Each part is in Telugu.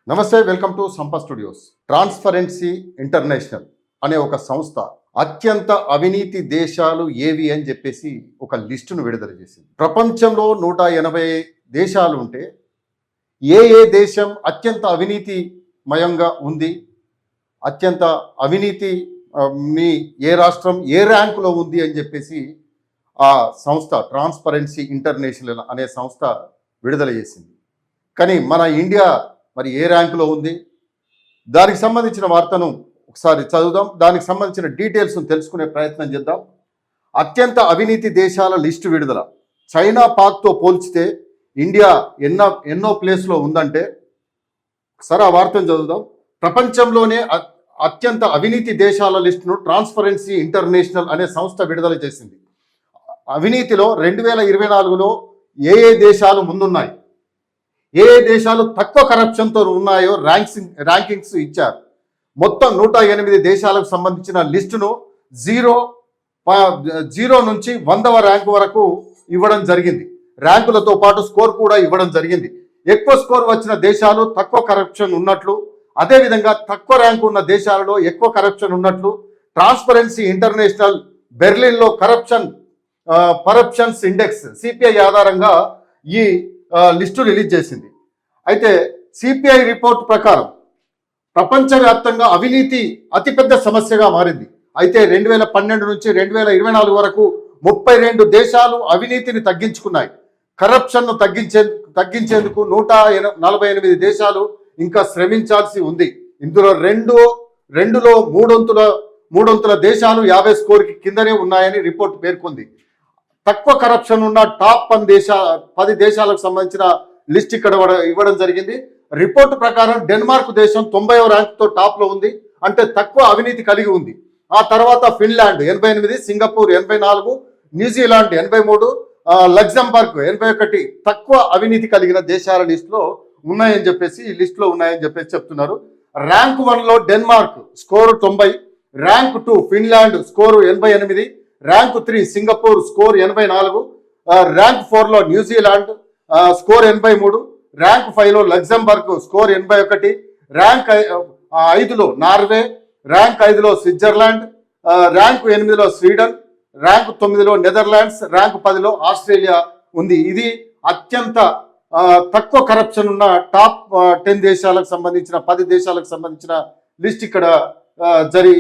నమస్తే, welcome to Sampa studios. Transparency international అనే ఒక సంస్థ అత్యంత అవినీతి దేశాలు ఏవి అని చెప్పేసి ఒక లిస్టును విడుదల చేసింది. ప్రపంచంలో 180 దేశాలు ఉంటే ఏ దేశం అత్యంత అవినీతిమయంగా ఉంది, అత్యంత అవినీతి మీ ఏ రాష్ట్రం ఏ ర్యాంకులో ఉంది అని చెప్పేసి ఆ సంస్థ ట్రాన్స్పరెన్సీ ఇంటర్నేషనల్ అనే సంస్థ విడుదల చేసింది. కానీ మన ఇండియా మరి ఏ ర్యాంకులో ఉంది, దానికి సంబంధించిన వార్తను ఒకసారి చదువుదాం. దానికి సంబంధించిన డీటెయిల్స్ తెలుసుకునే ప్రయత్నం చేద్దాం. అత్యంత అవినీతి దేశాల లిస్టు విడుదల. చైనా, పాక్తో పోల్చితే ఇండియా ఎన్నో ప్లేస్లో ఉందంటే ఒకసారి ఆ వార్తను చదువుదాం. ప్రపంచంలోనే అత్యంత అవినీతి దేశాల లిస్టును ట్రాన్స్పరెన్సీ ఇంటర్నేషనల్ అనే సంస్థ విడుదల చేసింది. అవినీతిలో 2024లో ఏ దేశాలు ముందున్నాయి, ఏ దేశాలు తక్కువ కరప్షన్తో ఉన్నాయో ర్యాంకింగ్స్ ఇచ్చారు. మొత్తం 108 దేశాలకు సంబంధించిన లిస్టును జీరో నుంచి 100వ ర్యాంకు వరకు ఇవ్వడం జరిగింది. ర్యాంకులతో పాటు స్కోర్ కూడా ఇవ్వడం జరిగింది. ఎక్కువ స్కోర్ వచ్చిన దేశాలు తక్కువ కరప్షన్ ఉన్నట్లు, అదేవిధంగా తక్కువ ర్యాంకు ఉన్న దేశాలలో ఎక్కువ కరప్షన్ ఉన్నట్లు ట్రాన్స్పరెన్సీ ఇంటర్నేషనల్ బెర్లిన్లో కరప్షన్స్ ఇండెక్స్ సిపిఐ ఆధారంగా ఈ లిస్టు రిలీజ్ చేసింది. అయితే సిపిఐ రిపోర్ట్ ప్రకారం ప్రపంచవ్యాప్తంగా అవినీతి అతిపెద్ద సమస్యగా మారింది. అయితే 2012 నుంచి 2024 వరకు 32 దేశాలు అవినీతిని తగ్గించుకున్నాయి. కరప్షన్ను తగ్గించేందుకు 148 దేశాలు ఇంకా శ్రమించాల్సి ఉంది. ఇందులో రెండులో మూడొంతుల దేశాలు 50 స్కోర్కి కిందనే ఉన్నాయని రిపోర్ట్ పేర్కొంది. తక్కువ కరప్షన్ ఉన్న టాప్ 10 దేశాలకు సంబంధించిన లిస్ట్ ఇక్కడ ఇవ్వడం జరిగింది. రిపోర్టు ప్రకారం డెన్మార్క్ దేశం 90వ ర్యాంకుతో టాప్లో ఉంది, అంటే తక్కువ అవినీతి కలిగి ఉంది. ఆ తర్వాత ఫిన్లాండ్ 88, సింగపూర్ 84, న్యూజిలాండ్ 83, లగ్జంబర్గ్ 81 తక్కువ అవినీతి కలిగిన దేశాల లిస్టులో ఉన్నాయని చెప్పేసి చెప్తున్నారు. ర్యాంక్ 1లో Denmark score 90, rank 2 Finland score 88, rank 3 Singapore score 84, rank 4లో న్యూజిలాండ్ స్కోర్ 83, ర్యాంక్ 5లో లగ్జంబర్గ్ స్కోర్ 81, ర్యాంక్ 5లో నార్వే, ర్యాంక్ 5లో స్విట్జర్లాండ్, ర్యాంక్ 8లో స్వీడన్, ర్యాంక్ 9లో నెదర్లాండ్స్, ర్యాంక్ 10లో ఆస్ట్రేలియా ఉంది. ఇది అత్యంత తక్కువ కరప్షన్ ఉన్న టాప్ 10 దేశాలకు సంబంధించిన 10 దేశాలకు సంబంధించిన లిస్ట్ ఇక్కడ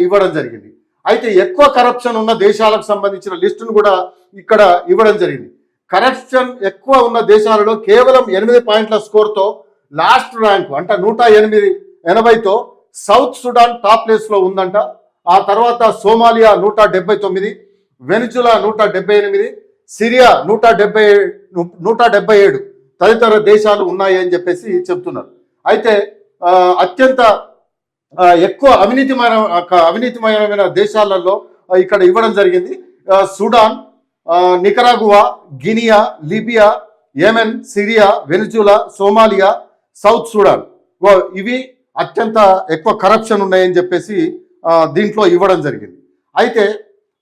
ఇవ్వడం జరిగింది. అయితే ఎక్కువ కరప్షన్ ఉన్న దేశాలకు సంబంధించిన లిస్టును కూడా ఇక్కడ ఇవ్వడం జరిగింది. కరప్షన్ ఎక్కువ ఉన్న దేశాలలో కేవలం 8 పాయింట్ల స్కోర్తో లాస్ట్ ర్యాంక్ అంటే 180తో సౌత్ సుడాన్ టాప్ ప్లేస్లో ఉందంట. ఆ తర్వాత సోమాలియా 179, వెనిజులా 178, సిరియా 177 తదితర దేశాలు ఉన్నాయి అని చెప్పేసి చెప్తున్నారు. అయితే అత్యంత ఎక్కువ అవినీతిమయమైన దేశాలలో ఇక్కడ ఇవ్వడం జరిగింది. Sudan, Nicaragua, Guinea, Libya, Yemen, Syria, Venezuela, Somalia, south Sudan ఇవి అత్యంత ఎక్కువ కరప్షన్ ఉన్నాయని చెప్పేసి దీంట్లో ఇవ్వడం జరిగింది. అయితే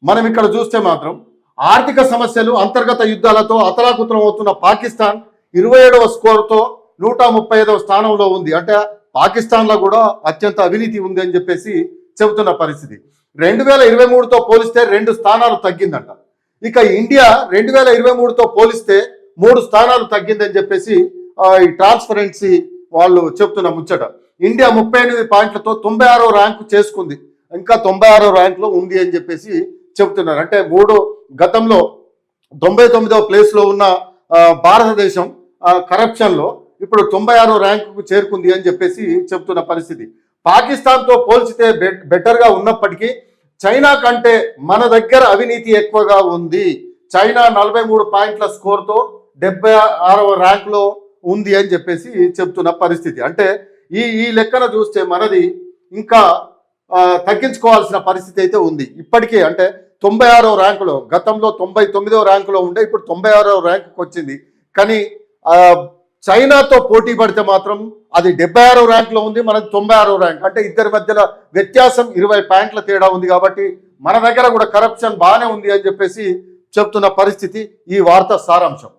మనం ఇక్కడ చూస్తే మాత్రం ఆర్థిక సమస్యలు, అంతర్గత యుద్ధాలతో అతలాకుతలం అవుతున్న పాకిస్తాన్ 27వ స్కోర్తో 135వ స్థానంలో ఉంది. అంటే పాకిస్తాన్లో కూడా అత్యంత అవినీతి ఉంది అని చెప్పేసి చెబుతున్న పరిస్థితి. 2023తో పోలిస్తే 2 స్థానాలు తగ్గిందంట. ఇక ఇండియా 2023తో పోలిస్తే 3 స్థానాలు తగ్గిందని చెప్పేసి ఈ ట్రాన్స్పరెన్సీ వాళ్ళు చెప్తున్న ముచ్చట. ఇండియా 38 పాయింట్లతో 96వ ర్యాంకు చేసుకుంది, ఇంకా 96వ ర్యాంకులో ఉంది అని చెప్పేసి చెప్తున్నారు. అంటే గతంలో 99వ ప్లేస్లో ఉన్న భారతదేశం కరప్షన్లో ఇప్పుడు 96వ ర్యాంకుకు చేరుకుంది అని చెప్పేసి చెప్తున్న పరిస్థితి. పాకిస్తాన్తో పోల్చితే బెటర్గా ఉన్నప్పటికీ చైనా కంటే మన దగ్గర అవినీతి ఎక్కువగా ఉంది. చైనా 43 పాయింట్ల స్కోర్తో 76వ ర్యాంకులో ఉంది అని చెప్పేసి చెప్తున్న పరిస్థితి. అంటే ఈ లెక్కన చూస్తే మనది ఇంకా తగ్గించుకోవాల్సిన పరిస్థితి అయితే ఉంది ఇప్పటికీ. అంటే 96వ ర్యాంకులో, గతంలో 99వ ర్యాంకులో ఉండే ఇప్పుడు 96వ ర్యాంకుకి వచ్చింది. కానీ చైనాతో పోటీ పడితే మాత్రం అది 76వ ర్యాంకులో ఉంది, మనది 96వ ర్యాంక్. అంటే ఇద్దరి మధ్యలో వ్యత్యాసం 20 పాయింట్ల తేడా ఉంది. కాబట్టి మన దగ్గర కూడా కరప్షన్ బాగానే ఉంది అని చెప్పేసి చెప్తున్న పరిస్థితి ఈ వార్త సారాంశం.